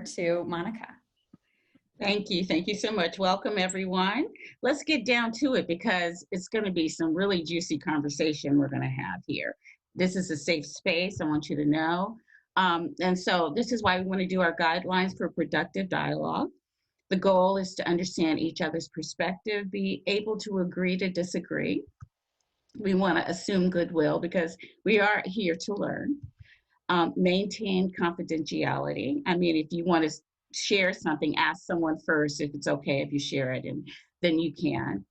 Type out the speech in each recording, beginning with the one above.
to Monica. Thank you. Thank you so much. Welcome, everyone. Let's get down to it because it's going to be some really juicy conversation we're going to have here. This is a safe space, I want you to know. And so, this is why we want to do our guidelines for productive dialogue. The goal is to understand each other's perspective, be able to agree to disagree. We want to assume goodwill because we are here to learn. Maintain confidentiality. I mean, if you want to share something, ask someone first if it's okay if you share it, and then you can.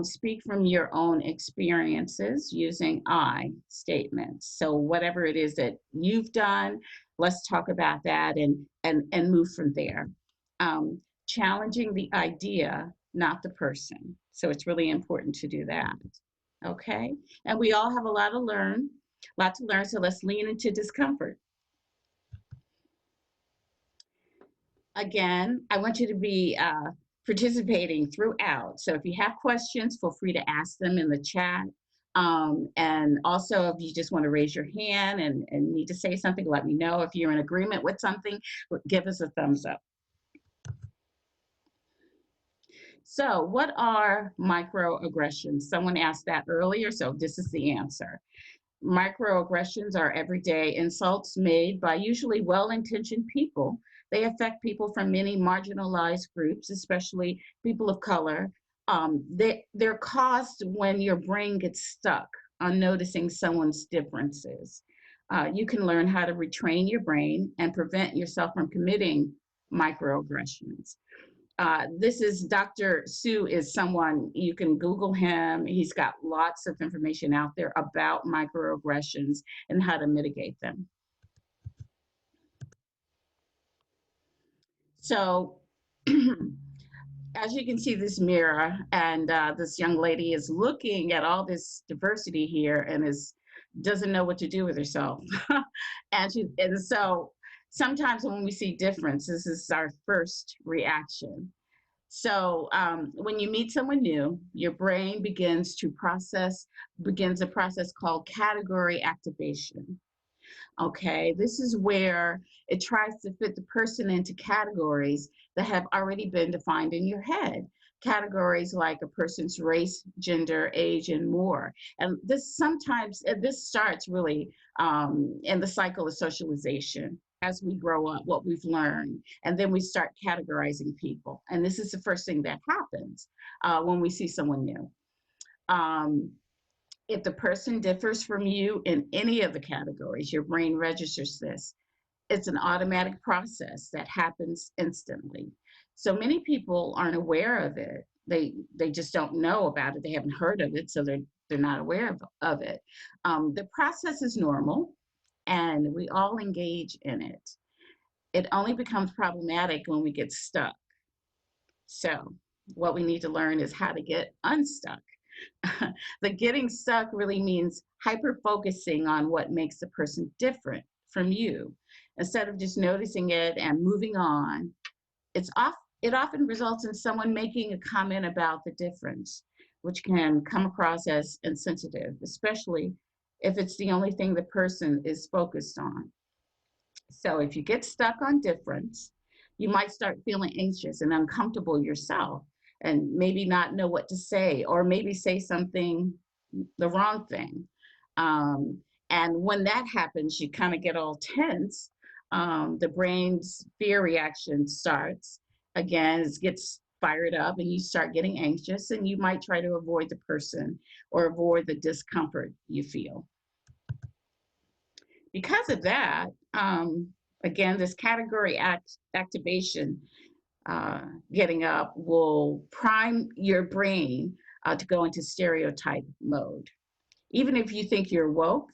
Speak from your own experiences using I statements. So whatever it is that you've done, let's talk about that and move from there. Challenging the idea, not the person. So it's really important to do that. Okay, and we all have lot to learn. So let's lean into discomfort. Again, I want you to be participating throughout. So if you have questions, feel free to ask them in the chat. And also, if you just want to raise your hand and need to say something, let me know. If you're in agreement with something, give us a thumbs up. So, what are microaggressions? Someone asked that earlier, so this is the answer. Microaggressions are everyday insults made by usually well intentioned people. They affect people from many marginalized groups, especially people of color. They're caused when your brain gets stuck on noticing someone's differences. You can learn how to retrain your brain and prevent yourself from committing microaggressions. This is Dr. Sue is someone you can Google him. He's got lots of information out there about microaggressions and how to mitigate them. So, as you can see this mirror, and this young lady is looking at all this diversity here and doesn't know what to do with herself. And so sometimes when we see difference, this is our first reaction. So when you meet someone new, your brain begins a process called category activation. Okay, this is where it tries to fit the person into categories that have already been defined in your head. Categories like a person's race, gender, age, and more. And this starts really in the cycle of socialization as we grow up, what we've learned, and then we start categorizing people. And this is the first thing that happens when we see someone new. Um, if the person differs from you in any of the categories, your brain registers this. It's an automatic process that happens instantly. So many people aren't aware of it. They just don't know about it. They haven't heard of it, so they're not aware of it. The process is normal, and we all engage in it. It only becomes problematic when we get stuck. So what we need to learn is how to get unstuck. The getting stuck really means hyper focusing on what makes the person different from you. Instead of just noticing it and moving on, it often results in someone making a comment about the difference, which can come across as insensitive, especially if it's the only thing the person is focused on. So if you get stuck on difference, you might start feeling anxious and uncomfortable yourself and maybe not know what to say, or maybe say something, the wrong thing. Um, and when that happens, you kind of get all tense. The brain's fear reaction starts. Again, it gets fired up and you start getting anxious, and you might try to avoid the person or avoid the discomfort you feel. Because of that, again, this category activation, getting up, will prime your brain to go into stereotype mode. Even if you think you're woke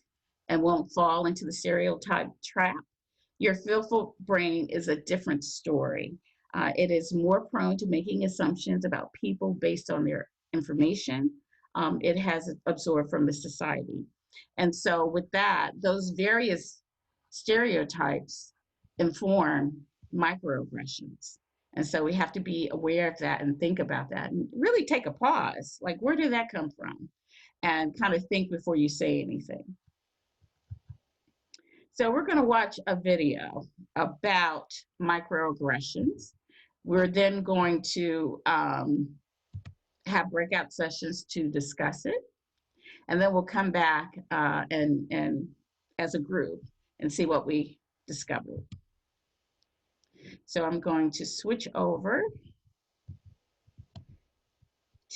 and won't fall into the stereotype trap, your fearful brain is a different story. It is more prone to making assumptions about people based on their information it has absorbed from the society. And so, with that, those various stereotypes inform microaggressions. And so, we have to be aware of that and think about that and really take a pause. Like, where did that come from? And kind of think before you say anything. So we're going to watch a video about microaggressions. We're then going to have breakout sessions to discuss it. And then we'll come back and as a group and see what we discovered. So I'm going to switch over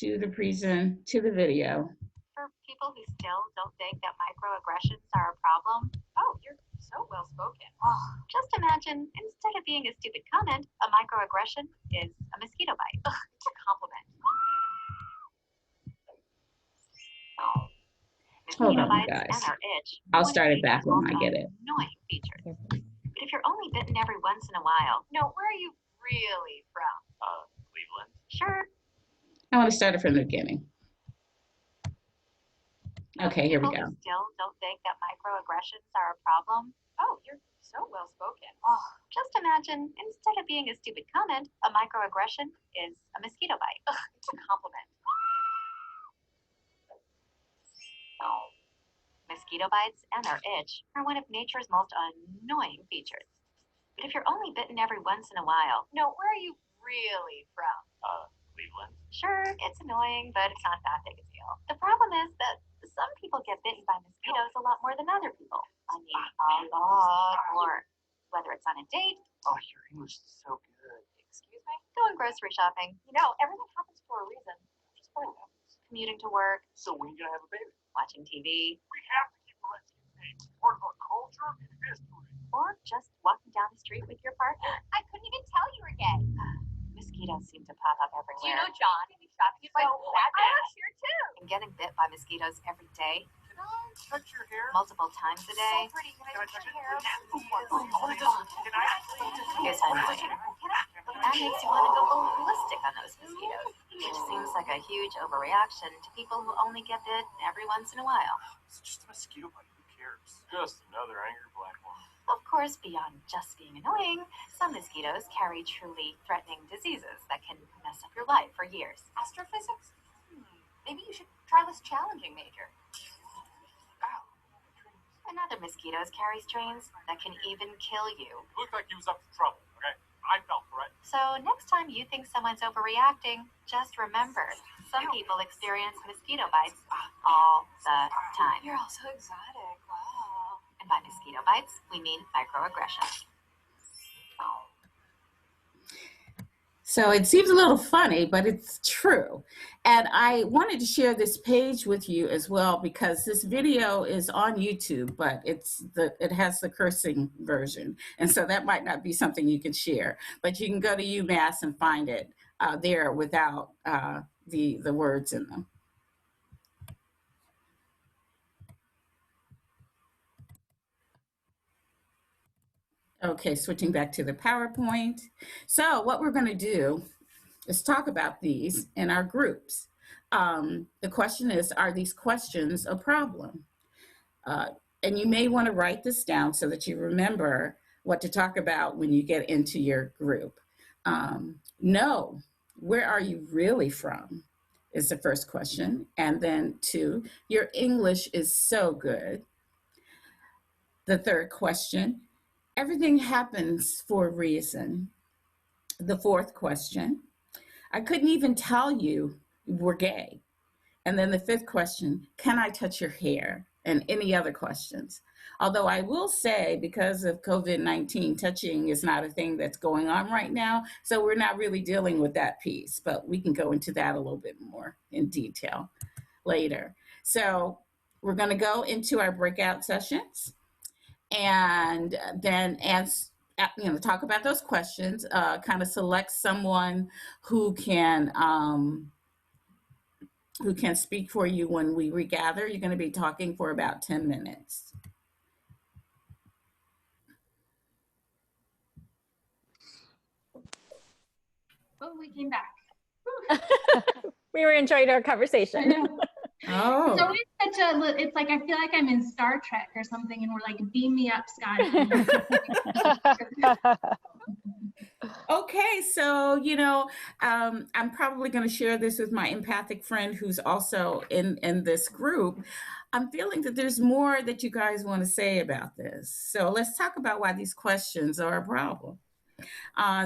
to the video. For people who still don't think that microaggressions are a problem, oh, you're so well spoken. Oh, just imagine, instead of being a stupid comment, a microaggression is a mosquito bite. Ugh, it's a compliment. Hold Mosquito on, bites guys. and our itch. I'll start it back when I get it. Annoying features. But if you're only bitten every once in a while, no, where are you really from? Cleveland. Sure. I want to start it from the beginning. Okay, here we go. People who still don't think that microaggressions are a problem, oh, you're so well spoken. Oh, just imagine, instead of being a stupid comment, a microaggression is a mosquito bite. Ugh, it's a compliment. Mosquito bites and their itch are one of nature's most annoying features. But if you're only bitten every once in a while, no, where are you really from? Cleveland. Sure, it's annoying, but it's not that big a deal. The problem is that some people get bitten by mosquitoes a lot more than other people. I mean, a lot more. Whether it's on a date. Oh, your English is so good. Excuse me? Going grocery shopping. You know, everything happens for a reason. Just what happens. Commuting to work. So when are you gonna have a baby? Watching TV. We have to keep Valencia's name part of our culture and history. Or just walking down the street with your partner. I couldn't even tell you were gay. Mosquitoes seem to pop up everywhere. Do you know John? He's shopping at So I was here too. And getting bit by mosquitoes every day, Can I touch your hair? multiple times a day, So pretty. Can I touch your hair? hair? Can I? is annoying. That makes you want to go ballistic on those mosquitoes, which seems like a huge overreaction to people who only get bit every once in a while. It's just a mosquito bite. Who cares? Just another angry black woman. Of course, beyond just being annoying, some mosquitoes carry truly threatening diseases that can mess up your life for years. Astrophysics? Maybe you should try this challenging major. Ow. And other mosquitoes carry strains that can even kill you. It looked like he was up to trouble, okay? I felt threatened. So next time you think someone's overreacting, just remember, some people experience mosquito bites all the time. You're all so exotic. Wow. And by mosquito bites, we mean microaggressions. So it seems a little funny, but it's true. And I wanted to share this page with you as well because this video is on YouTube, but it has the cursing version. And so that might not be something you can share, but you can go to UMass and find it there without the words in them. Okay, switching back to the PowerPoint. So what we're going to do is talk about these in our groups. The question is, are these questions a problem? And you may want to write this down so that you remember what to talk about when you get into your group. No, where are you really from is the first question. And then 2, your English is so good. The third question, everything happens for a reason. The fourth question, I couldn't even tell you we're gay. And then the fifth question, can I touch your hair? And any other questions. Although I will say, because of COVID-19, touching is not a thing that's going on right now. So we're not really dealing with that piece, but we can go into that a little bit more in detail later. So we're going to go into our breakout sessions and then talk about those questions, kind of select someone who can speak for you when we regather. You're going to be talking for about 10 minutes. Oh, we came back. We were enjoying our conversation. Oh. It's always it's like I feel like I'm in Star Trek or something, and we're like, beam me up, Scotty. Okay, so I'm probably going to share this with my empathic friend who's also in this group. I'm feeling that there's more that you guys want to say about this. So let's talk about why these questions are a problem.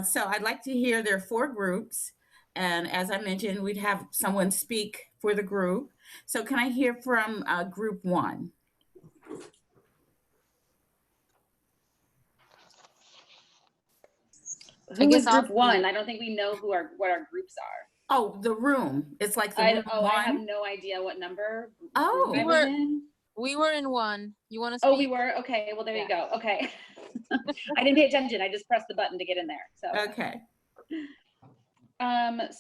So I'd like to hear there are 4 groups. And as I mentioned, we'd have someone speak for the group. So can I hear from group 1? Who is group 1? I don't think we know what our groups are. Oh, the room. It's like the room 1. I have no idea what number. Oh, we were in 1. You want to speak? Oh, we were? Okay, well, there you go. Okay. I didn't pay attention. I just pressed the button to get in there. So okay.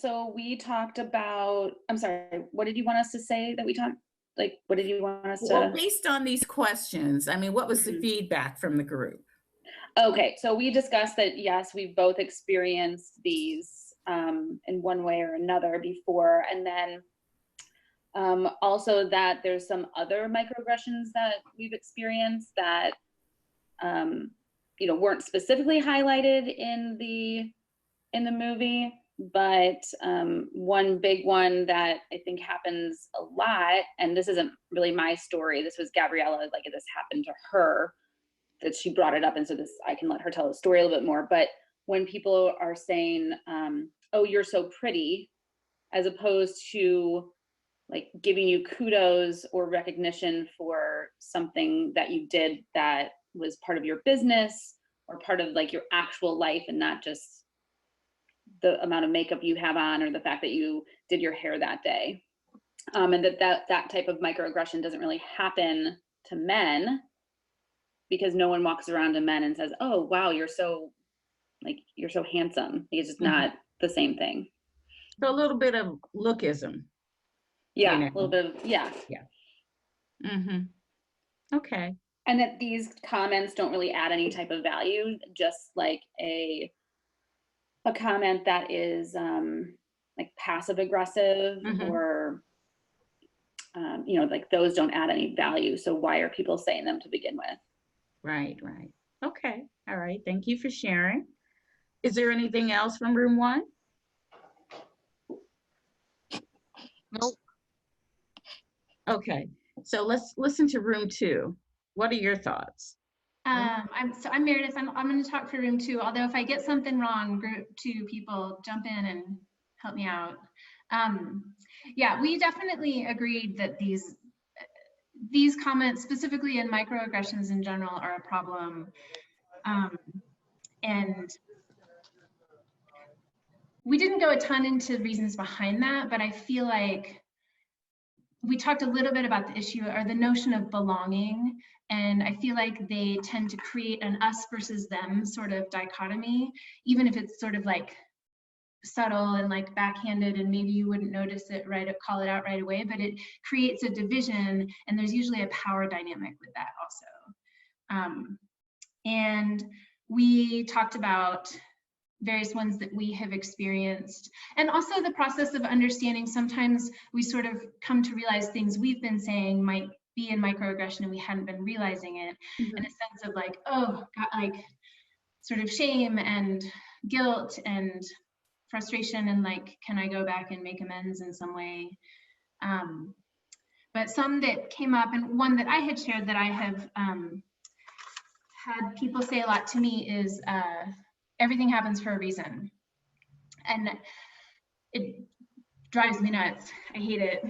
So we talked about, I'm sorry, what did you want us to say that we talked? Like, what did you want us to? Well, based on these questions, I mean, what was the feedback from the group? Okay, so we discussed that, yes, we've both experienced these in one way or another before. And then also that there's some other microaggressions that we've experienced that, you know, weren't specifically highlighted in the movie, but one big one that I think happens a lot, and this isn't really my story, this was Gabriella, like this happened to her, that she brought it up, and so this, I can let her tell the story a little bit more, but when people are saying, oh, you're so pretty, as opposed to like giving you kudos or recognition for something that you did that was part of your business or part of like your actual life and not just the amount of makeup you have on or the fact that you did your hair that day. And that type of microaggression doesn't really happen to men because no one walks around to men and says, oh, wow, you're so handsome. It's just not the same thing. So a little bit of lookism. Yeah, you know? A little bit of, yeah. Okay. And that these comments don't really add any type of value, just like a comment that is like passive aggressive or, you know, like those don't add any value. So why are people saying them to begin with? Right. Okay. All right. Thank you for sharing. Is there anything else from room 1? Nope. Okay. So let's listen to room 2. What are your thoughts? I'm Meredith. I'm going to talk for room 2. Although if I get something wrong, group 2 people jump in and help me out. Yeah, we definitely agreed that these comments, specifically in microaggressions in general, are a problem. And we didn't go a ton into reasons behind that, but I feel like we talked a little bit about the issue or the notion of belonging. And I feel like they tend to create an us versus them sort of dichotomy, even if it's sort of like subtle and like backhanded and maybe you wouldn't notice it call it out right away, but it creates a division and there's usually a power dynamic with that also. And we talked about various ones that we have experienced and also the process of understanding sometimes we sort of come to realize things we've been saying might be in microaggression and we hadn't been realizing it in a sense of like, oh God, like sort of shame and guilt and frustration and like, can I go back and make amends in some way? But some that came up, and one that I had shared that I have had people say a lot to me is everything happens for a reason. And it drives me nuts. I hate it.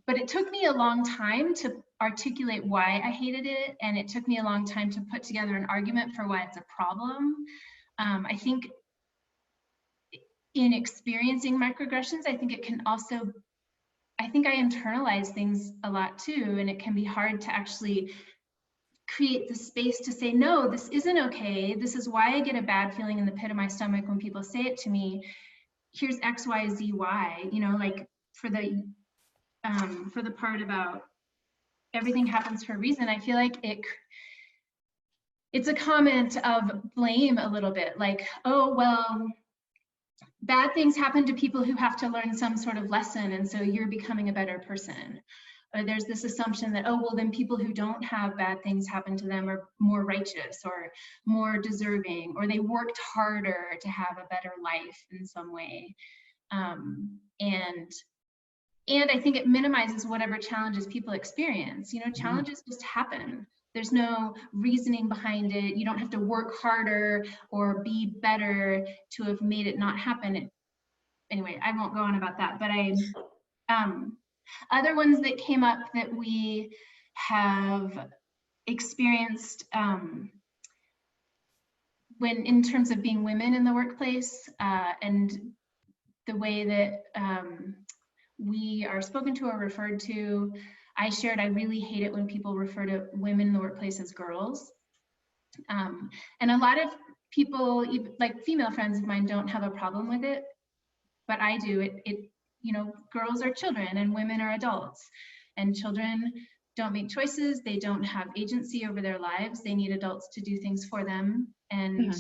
But it took me a long time to articulate why I hated it. And it took me a long time to put together an argument for why it's a problem. I think in experiencing microaggressions, I think it can also, I think I internalize things a lot too, and it can be hard to actually create the space to say, no, this isn't okay. This is why I get a bad feeling in the pit of my stomach when people say it to me. Here's X, Y, Z, Y, you know, like for the part about everything happens for a reason, I feel like it's a comment of blame a little bit, like, oh, well, bad things happen to people who have to learn some sort of lesson, and so you're becoming a better person. Or there's this assumption that, oh, well, then people who don't have bad things happen to them are more righteous or more deserving, or they worked harder to have a better life in some way. And And I think it minimizes whatever challenges people experience. You know, challenges just happen. There's no reasoning behind it. You don't have to work harder or be better to have made it not happen. Anyway, I won't go on about that, but other ones that came up that we have experienced when in terms of being women in the workplace and the way that we are spoken to or referred to. I shared I really hate it when people refer to women in the workplace as girls. And a lot of people, like female friends of mine, don't have a problem with it, but I do. You know, girls are children and women are adults, and children don't make choices. They don't have agency over their lives. They need adults to do things for them. And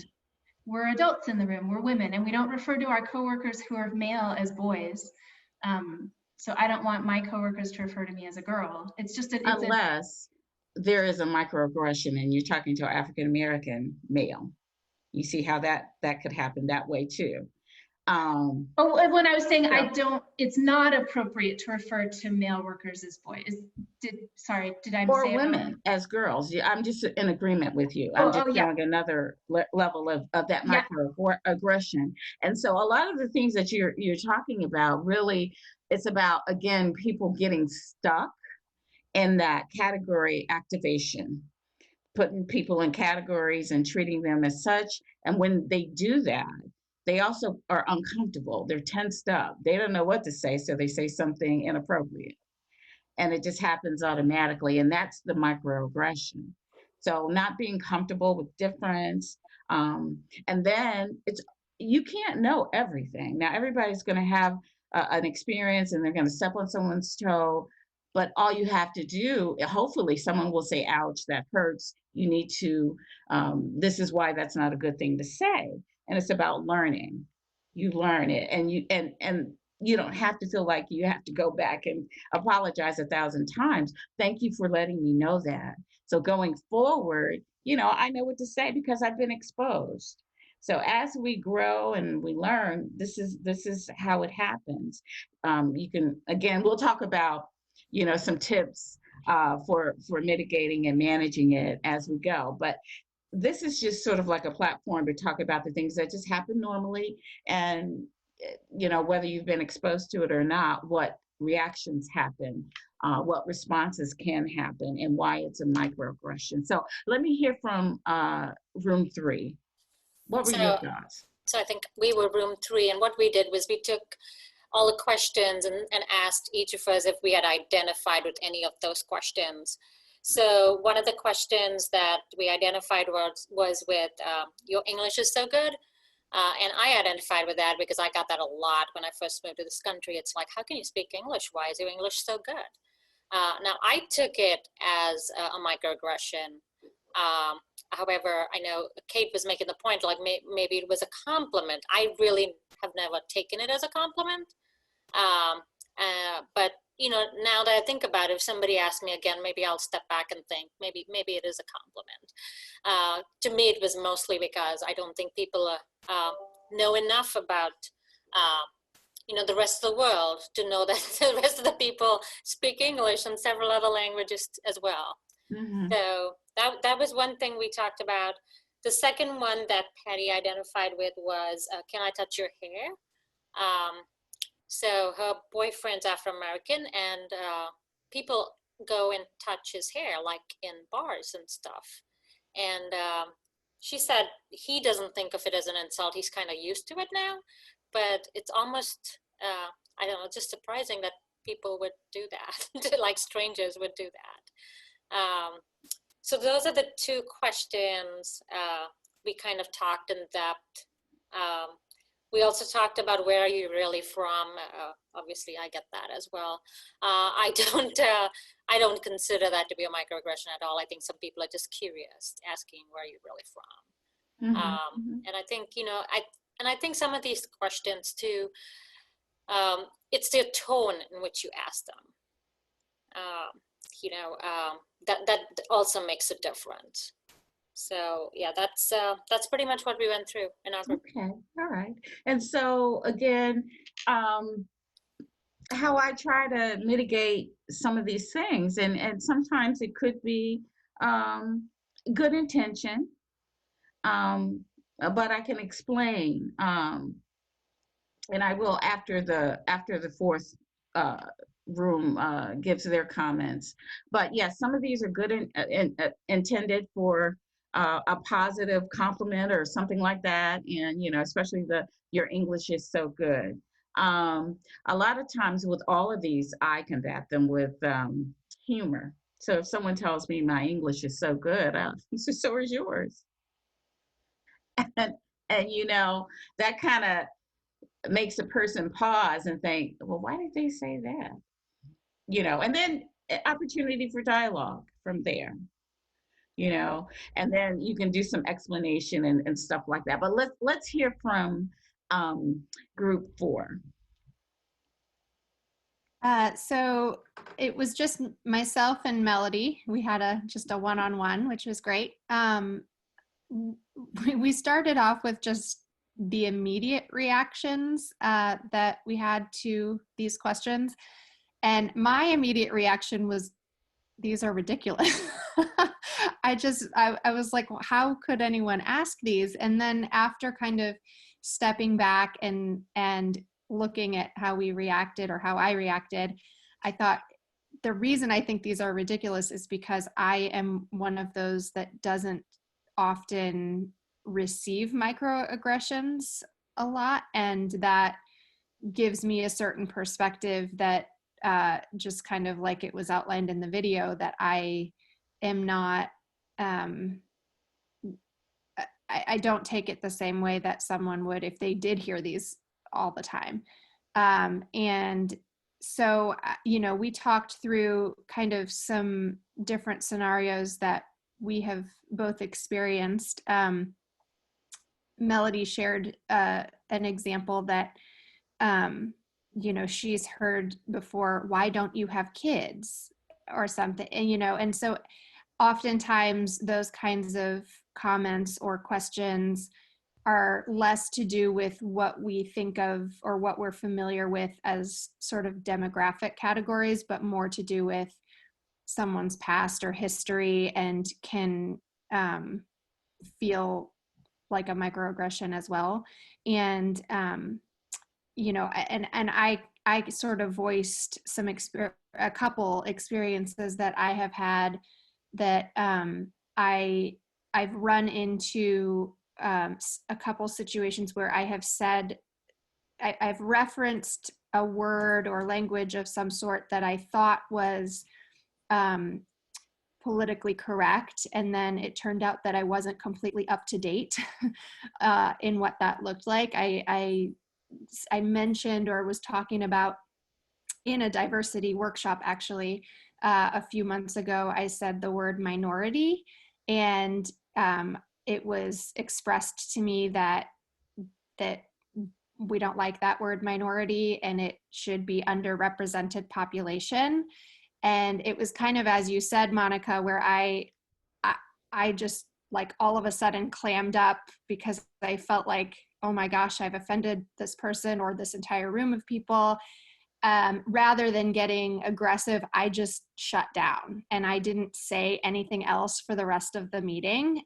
we're adults in the room, we're women, and we don't refer to our coworkers who are male as boys. So I don't want my coworkers to refer to me as a girl. It's just unless there is a microaggression and you're talking to an African American male. You see how that could happen that way too. When I was saying it's not appropriate to refer to male workers as boys. Did I or say women as girls? I'm just in agreement with you. I'm just showing another level of that microaggression. And so a lot of the things that you're talking about, really, it's about, again, people getting stuck in that category activation, putting people in categories and treating them as such. And when they do that, they also are uncomfortable. They're tensed up. They don't know what to say, so they say something inappropriate. And it just happens automatically. And that's the microaggression. So not being comfortable with difference. And then you can't know everything. Now, everybody's going to have an experience and they're going to step on someone's toe. But all you have to do, hopefully someone will say, ouch, that hurts. You need to, this is why that's not a good thing to say. And it's about learning. You learn it, and you don't have to feel like you have to go back and apologize 1,000 times. Thank you for letting me know that. So going forward, I know what to say because I've been exposed. So as we grow and we learn, this is how it happens. You can, again, we'll talk about, some tips for mitigating and managing it as we go. But this is just sort of like a platform to talk about the things that just happen normally, and whether you've been exposed to it or not, what reactions happen, what responses can happen, and why it's a microaggression. So let me hear from room 3. What were your thoughts? So I think we were room 3, and what we did was we took all the questions and asked each of us if we had identified with any of those questions. So one of the questions that we identified was with your English is so good. And I identified with that because I got that a lot when I first moved to this country. It's like, how can you speak English? Why is your English so good? Now, I took it as a microaggression. However, I know Kate was making the point, like maybe it was a compliment. I really have never taken it as a compliment. But now that I think about it, if somebody asks me again, maybe I'll step back and think maybe it is a compliment. To me, it was mostly because I don't think people know enough about the rest of the world to know that the rest of the people speak English and several other languages as well. Mm-hmm. So that was one thing we talked about. The second one that Patty identified with was, can I touch your hair? So her boyfriend's Afro-American, and people go and touch his hair, like in bars and stuff. And she said he doesn't think of it as an insult. He's kind of used to it now, but it's almost, I don't know, just surprising that people would do that, like strangers would do that. So those are the 2 questions we kind of talked in depth. We also talked about where are you really from. Obviously, I get that as well. I don't consider that to be a microaggression at all. I think some people are just curious, asking where are you really from. Mm-hmm. And I think I think some of these questions too. It's the tone in which you ask them. That also makes a difference. So yeah, that's pretty much what we went through in our group. Okay, all right. And so again, how I try to mitigate some of these things. And sometimes it could be good intention, but I can explain. And I will after the fourth uh, room gives their comments. But yes, some of these are good intended for a positive compliment or something like that, and especially the your English is so good. A lot of times with all of these, I combat them with humor. So if someone tells me my English is so good, so is yours, and that kind of makes a person pause and think, well, why did they say that? And then opportunity for dialogue from there, you know, and then you can do some explanation and stuff like that. But let's hear from group 4. So it was just myself and Melody. We had just a one-on-one, which was great. We started off with just the immediate reactions that we had to these questions. And my immediate reaction was, these are ridiculous. I was like, how could anyone ask these? And then after kind of stepping back and looking at how we reacted or how I reacted, I thought the reason I think these are ridiculous is because I am one of those that doesn't often receive microaggressions a lot, and that gives me a certain perspective that just kind of like it was outlined in the video, that I am not I don't take it the same way that someone would if they did hear these all the time. And so, we talked through kind of some different scenarios that we have both experienced. Melody shared an example that, she's heard before, why don't you have kids or something? And so oftentimes those kinds of comments or questions are less to do with what we think of or what we're familiar with as sort of demographic categories, but more to do with someone's past or history, and can feel like a microaggression as well. And and I sort of voiced a couple experiences that I have had that I've run into a couple situations where I have said, I've referenced a word or language of some sort that I thought was politically correct, and then it turned out that I wasn't completely up to date in what that looked like. I mentioned or was talking about in a diversity workshop, actually, a few months ago, I said the word minority, and it was expressed to me that we don't like that word minority, and it should be underrepresented population. And it was kind of, as you said, Monica, where I just like all of a sudden clammed up, because I felt like, oh my gosh, I've offended this person or this entire room of people. Rather than getting aggressive, I just shut down and I didn't say anything else for the rest of the meeting,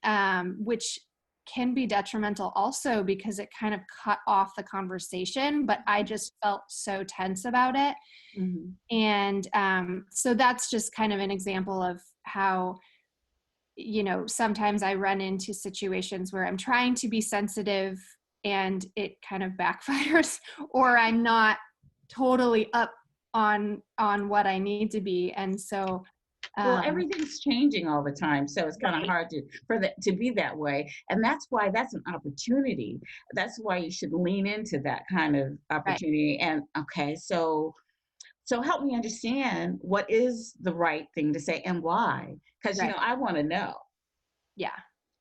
which can be detrimental also because it kind of cut off the conversation, but I just felt so tense about it. Mm-hmm. And so that's just kind of an example of how, sometimes I run into situations where I'm trying to be sensitive and it kind of backfires, or I'm not totally up on what I need to be. And so well, everything's changing all the time, so it's kind of hard to be that way. And that's why that's an opportunity. That's why you should lean into that kind of opportunity. Right. And okay, so help me understand what is the right thing to say and why, because right. I want to know. Yeah.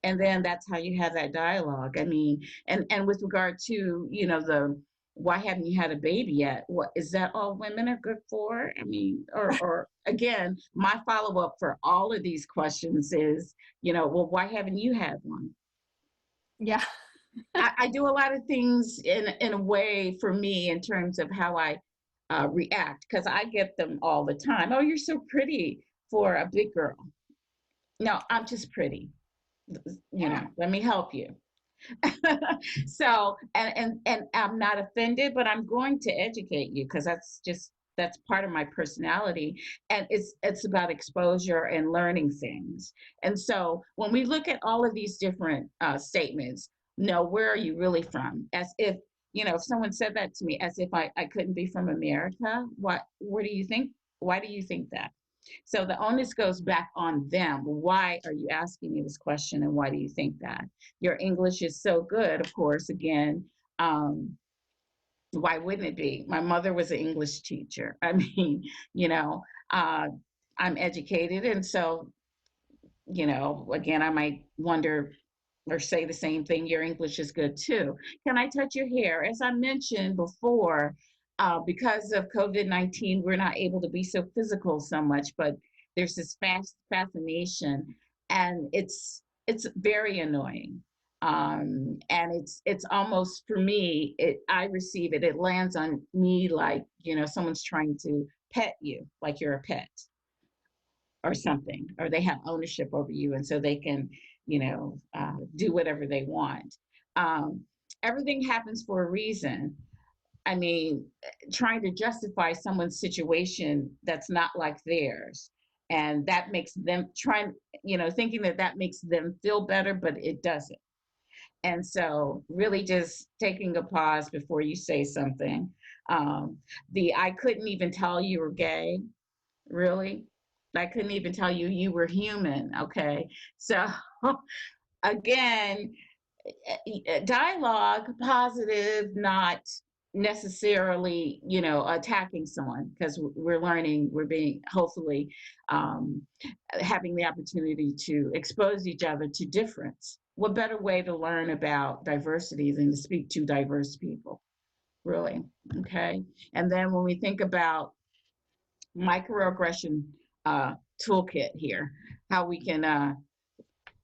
And then that's how you have that dialogue. I mean, and with regard to the why haven't you had a baby yet? What is that all women are good for? I mean, or again, my follow-up for all of these questions is, well, why haven't you had one? Yeah. I do a lot of things in a way for me in terms of how I react, because I get them all the time. Oh, you're so pretty for a big girl. No, I'm just pretty. You know, let me help you. So, and I'm not offended, but I'm going to educate you because that's part of my personality, and it's about exposure and learning things. And so when we look at all of these different statements, no, where are you really from? As if, if someone said that to me, as if I couldn't be from America. Where do you think? Why do you think that? So the onus goes back on them. Why are you asking me this question, and why do you think that? Your English is so good, of course, again. Why wouldn't it be? My mother was an English teacher. I mean, you know, uh, I'm educated. And so, again, I might wonder or say the same thing. Your English is good too. Can I touch your hair? As I mentioned before, because of COVID-19, we're not able to be so physical so much, but there's this fascination, and it's very annoying. And it's almost, for me, I receive it. It lands on me like, someone's trying to pet you, like you're a pet or something, or they have ownership over you, and so they can, do whatever they want. Um, Everything happens for a reason. I mean, trying to justify someone's situation that's not like theirs, and that makes them thinking that makes them feel better, but it doesn't. And so, really, just taking a pause before you say something. The I couldn't even tell you were gay. Really? I couldn't even tell you were human. Okay. So, again, dialogue, positive, not necessarily, attacking someone, because we're learning, we're being, hopefully, um, having the opportunity to expose each other to difference. What better way to learn about diversity than to speak to diverse people? Really? Okay. And then when we think about microaggression toolkit here, how we can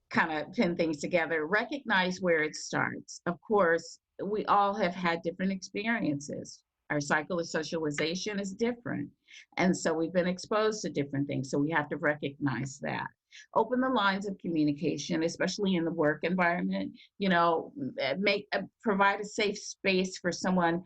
kind of pin things together, recognize where it starts. Of course, we all have had different experiences. Our cycle of socialization is different. And so we've been exposed to different things. So we have to recognize that. Open the lines of communication, especially in the work environment, provide a safe space for someone,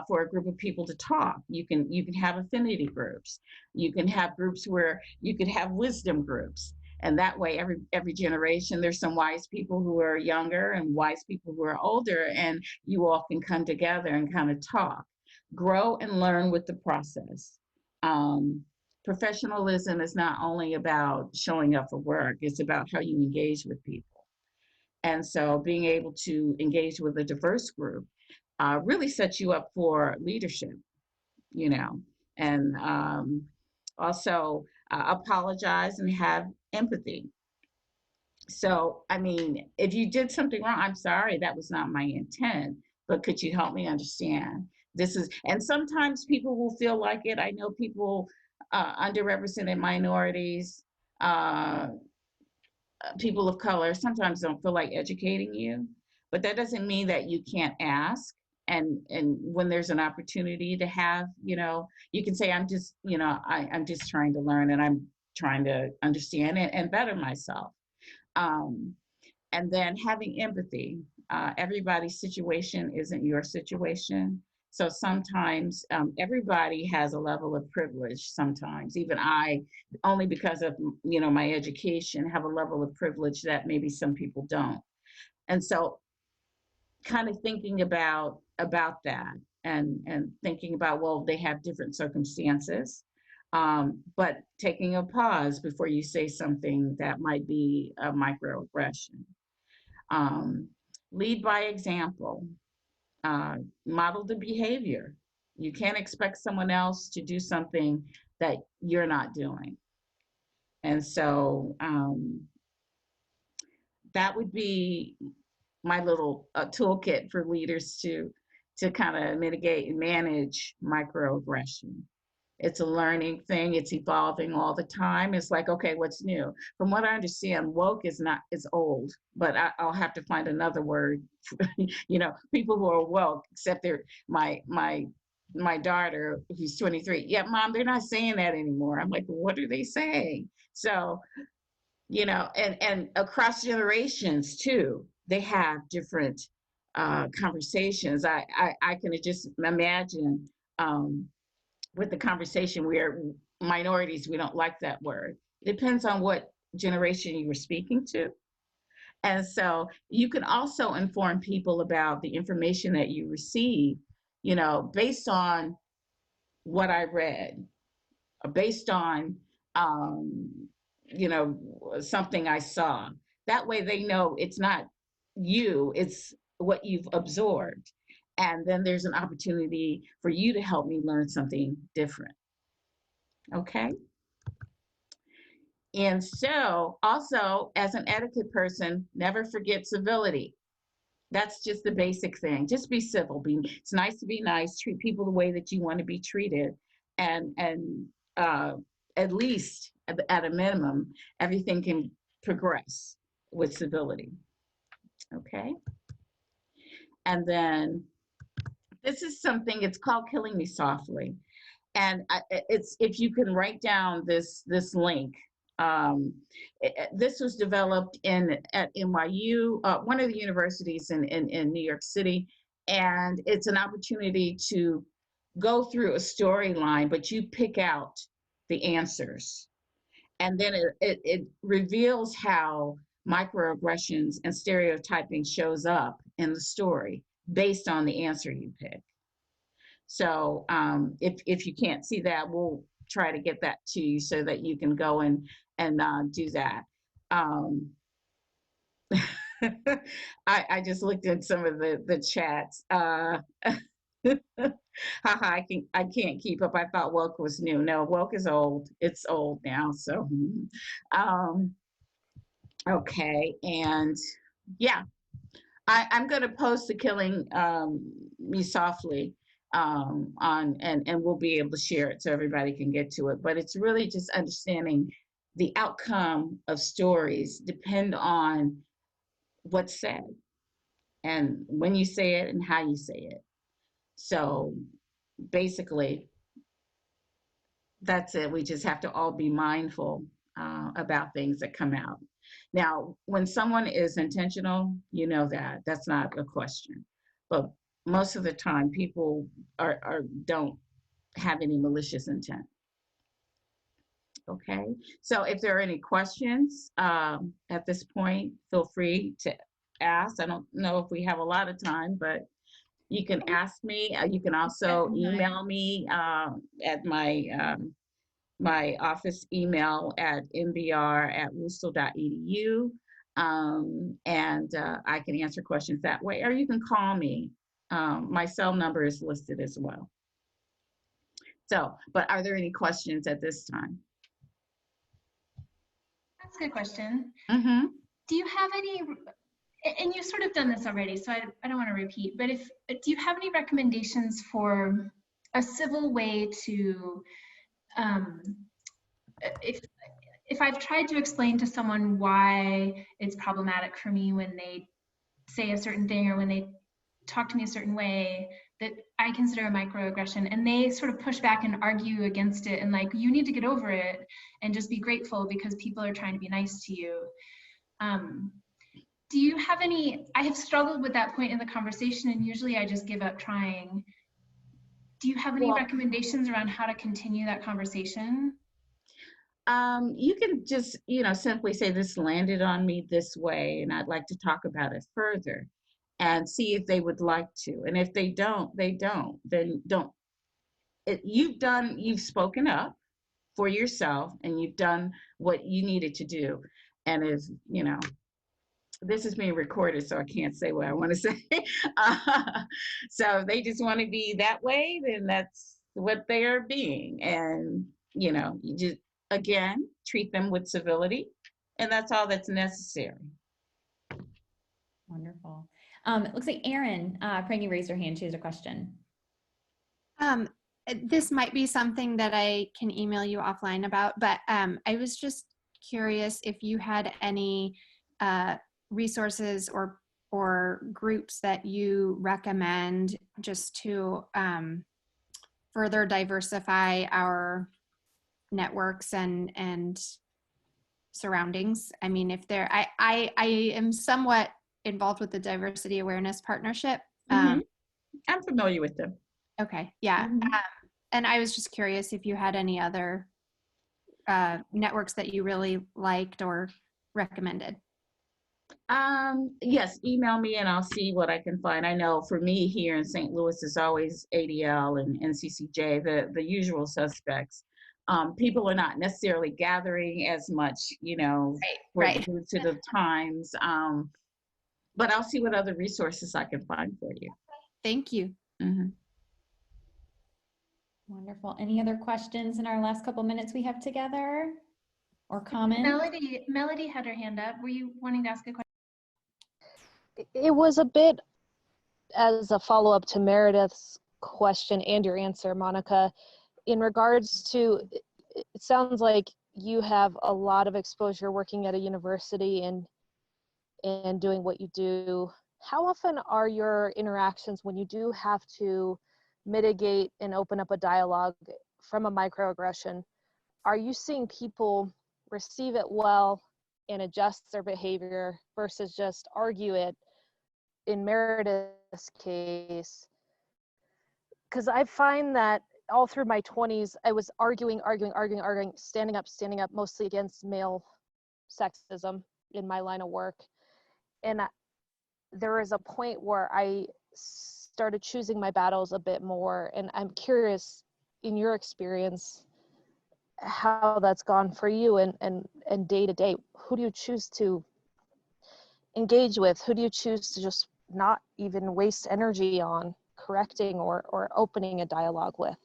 for a group of people to talk. You can have affinity groups. You can have groups where you could have wisdom groups. And that way, every generation, there's some wise people who are younger and wise people who are older, and you all can come together and kind of talk, grow and learn with the process. Professionalism is not only about showing up for work, it's about how you engage with people. And so being able to engage with a diverse group really sets you up for leadership, and also apologize and have empathy. So, I mean, if you did something wrong, I'm sorry, that was not my intent, but could you help me understand? And sometimes people will feel like it. I know people, underrepresented minorities, uh, people of color sometimes don't feel like educating you, but that doesn't mean that you can't ask. And when there's an opportunity to have, you can say, I'm just trying to learn, and I'm trying to understand it and better myself. Um, and then having empathy. Everybody's situation isn't your situation. So sometimes everybody has a level of privilege. Sometimes even I, only because of my education, have a level of privilege that maybe some people don't. And so, kind of thinking about that, and thinking about, well, they have different circumstances, but taking a pause before you say something that might be a microaggression. Um, Lead by example. Model the behavior. You can't expect someone else to do something that you're not doing. And so that would be my little toolkit for leaders to kind of mitigate and manage microaggression. It's a learning thing. It's evolving all the time. It's like, okay, what's new? From what I understand, woke is old, but I'll have to find another word. People who are woke, except my my daughter, who's 23, yeah, Mom, they're not saying that anymore. I'm like, what are they saying? So, you know, and across generations too, they have different conversations. I can just imagine with the conversation where minorities, we don't like that word. It depends on what generation you were speaking to. And so you can also inform people about the information that you receive, you know, based on what I read, based on, you know, something I saw. That way they know it's not you, it's what you've absorbed. And then there's an opportunity for you to help me learn something different. Okay. And so, also, as an etiquette person, never forget civility. That's just the basic thing. Just be civil. It's nice to be nice. Treat people the way that you want to be treated, and uh, at least at a minimum, everything can progress with civility. Okay. And then this is something. It's called "Killing Me Softly." And it's, if you can write down this link, this was developed at NYU, one of the universities in New York City, and it's an opportunity to go through a storyline, but you pick out the answers, and then it reveals how microaggressions and stereotyping shows up in the story based on the answer you pick. So if you can't see that, we'll try to get that to you so that you can go and do that. I just looked at some of the chats. Haha, I can't keep up. I thought woke was new. No, woke is old. It's old now. So okay, and yeah, I'm going to post the "Killing Me Softly" on, and we'll be able to share it so everybody can get to it. But it's really just understanding the outcome of stories depend on what's said and when you say it and how you say it. So basically, that's it. We just have to all be mindful about things that come out. Now, when someone is intentional, you know that that's not a question. But most of the time, people don't have any malicious intent. Okay. So if there are any questions at this point, feel free to ask. I don't know if we have a lot of time, but you can ask me. You can also email me at my office email at mbr@wustl.edu. And I can answer questions that way, or you can call me. My cell number is listed as well. So, but are there any questions at this time? That's a good question. Mm-hmm. Do you have any, and you've sort of done this already, so I don't want to repeat, but do you have any recommendations for a civil way to, if I've tried to explain to someone why it's problematic for me when they say a certain thing or when they talk to me a certain way that I consider a microaggression, and they sort of push back and argue against it and like, you need to get over it and just be grateful because people are trying to be nice to you. Do you have any, I have struggled with that point in the conversation and usually I just give up trying. Do you have any recommendations around how to continue that conversation? You can just, simply say, this landed on me this way, and I'd like to talk about it further, and see if they would like to. And if they don't, they don't. Then don't. You've spoken up for yourself, and you've done what you needed to do. And if, this is being recorded, so I can't say what I want to say. So if they just want to be that way, then that's what they are being. And, you just, again, treat them with civility, and that's all that's necessary. Wonderful. It looks like Erin, Frankie raised her hand. She has a question. This might be something that I can email you offline about, but I was just curious if you had any resources or groups that you recommend just to further diversify our networks and surroundings. I mean, if there, I am somewhat involved with the Diversity Awareness Partnership. I'm familiar with them. Okay, yeah. And I was just curious if you had any other networks that you really liked or recommended. Yes, email me and I'll see what I can find. I know for me here in St. Louis is always ADL and NCCJ, the usual suspects. People are not necessarily gathering as much, you know, Right. due to the times. But I'll see what other resources I can find for you. Thank you. Wonderful. Any other questions in our last couple minutes we have together or comments? Melody had her hand up. Were you wanting to ask a question? It was a bit as a follow-up to Meredith's question and your answer, Monica, in regards to, it sounds like you have a lot of exposure working at a university and doing what you do. How often are your interactions when you do have to mitigate and open up a dialogue from a microaggression? Are you seeing people receive it well and adjust their behavior versus just argue it? In Meredith's case, because I find that all through my 20s, I was arguing, standing up, mostly against male sexism in my line of work. And there is a point where I started choosing my battles a bit more. And I'm curious, in your experience, how that's gone for you and day to day. Who do you choose to engage with? Who do you choose to just not even waste energy on correcting or opening a dialogue with?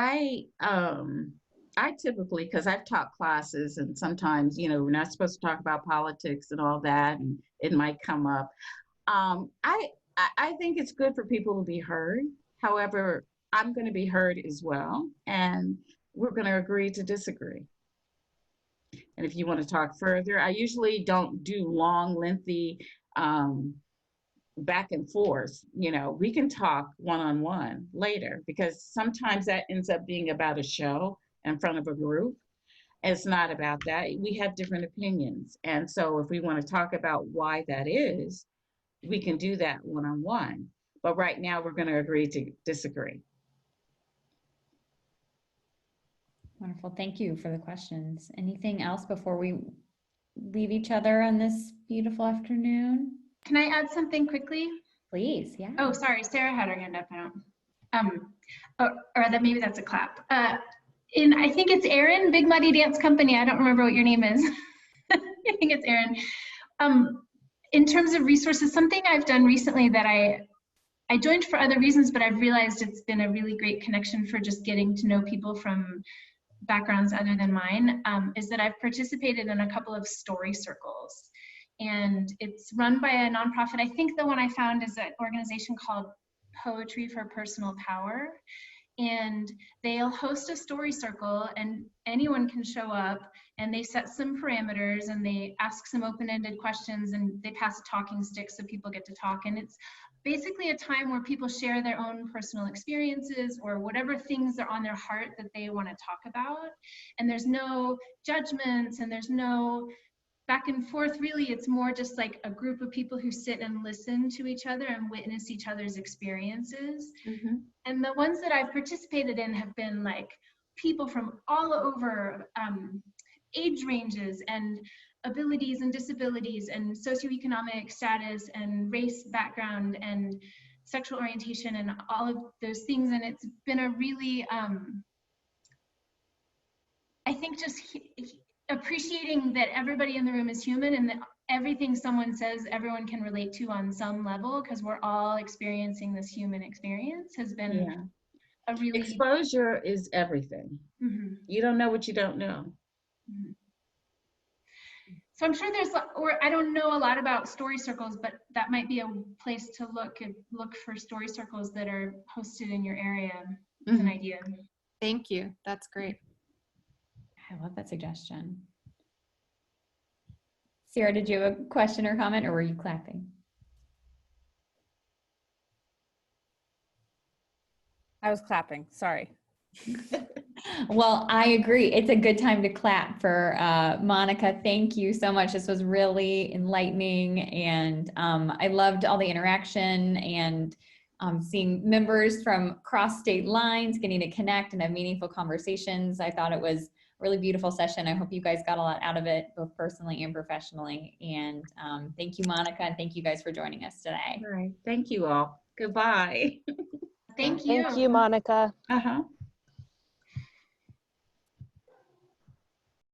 I typically, because I've taught classes and sometimes, you know, we're not supposed to talk about politics and all that, and it might come up. I think it's good for people to be heard. However, I'm going to be heard as well, and we're going to agree to disagree. And if you want to talk further, I usually don't do long, lengthy back and forth. You know, we can talk one-on-one later, because sometimes that ends up being about a show in front of a group. It's not about that. We have different opinions. And so if we want to talk about why that is, we can do that one-on-one. But right now we're going to agree to disagree. Wonderful. Thank you for the questions. Anything else before we leave each other on this beautiful afternoon? Can I add something quickly? Please, yeah. Oh, sorry, Sarah had her hand up. I don't. Or that maybe that's a clap. I think it's Erin, Big Muddy Dance Company. I don't remember what your name is. I think it's Erin. In terms of resources, something I've done recently that I joined for other reasons, but I've realized it's been a really great connection for just getting to know people from backgrounds other than mine, is that I've participated in a couple of story circles. And it's run by a nonprofit. I think the one I found is an organization called Poetry for Personal Power. And they'll host a story circle and anyone can show up, and they set some parameters and they ask some open-ended questions and they pass a talking stick so people get to talk. And it's basically a time where people share their own personal experiences or whatever things are on their heart that they want to talk about. And there's no judgments and there's no back and forth. Really, it's more just like a group of people who sit and listen to each other and witness each other's experiences. And the ones that I've participated in have been like people from all over age ranges and abilities and disabilities and socioeconomic status and race background and sexual orientation and all of those things. And it's been a really, I think just appreciating that everybody in the room is human and that everything someone says everyone can relate to on some level, because we're all experiencing this human experience, has been a really... Exposure is everything. You don't know what you don't know. So I'm sure there's, or I don't know a lot about story circles, but that might be a place to look for story circles that are hosted in your area. It's an idea. Thank you. That's great. I love that suggestion. Sarah, did you have a question or comment, or were you clapping? I was clapping. Sorry. Well, I agree. It's a good time to clap for Monica. Thank you so much. This was really enlightening, and I loved all the interaction and seeing members from cross state lines getting to connect and have meaningful conversations. I thought it was a really beautiful session. I hope you guys got a lot out of it, both personally and professionally. And thank you, Monica, and thank you guys for joining us today. All right. Thank you all. Goodbye. Thank you. Thank you, Monica. Uh-huh.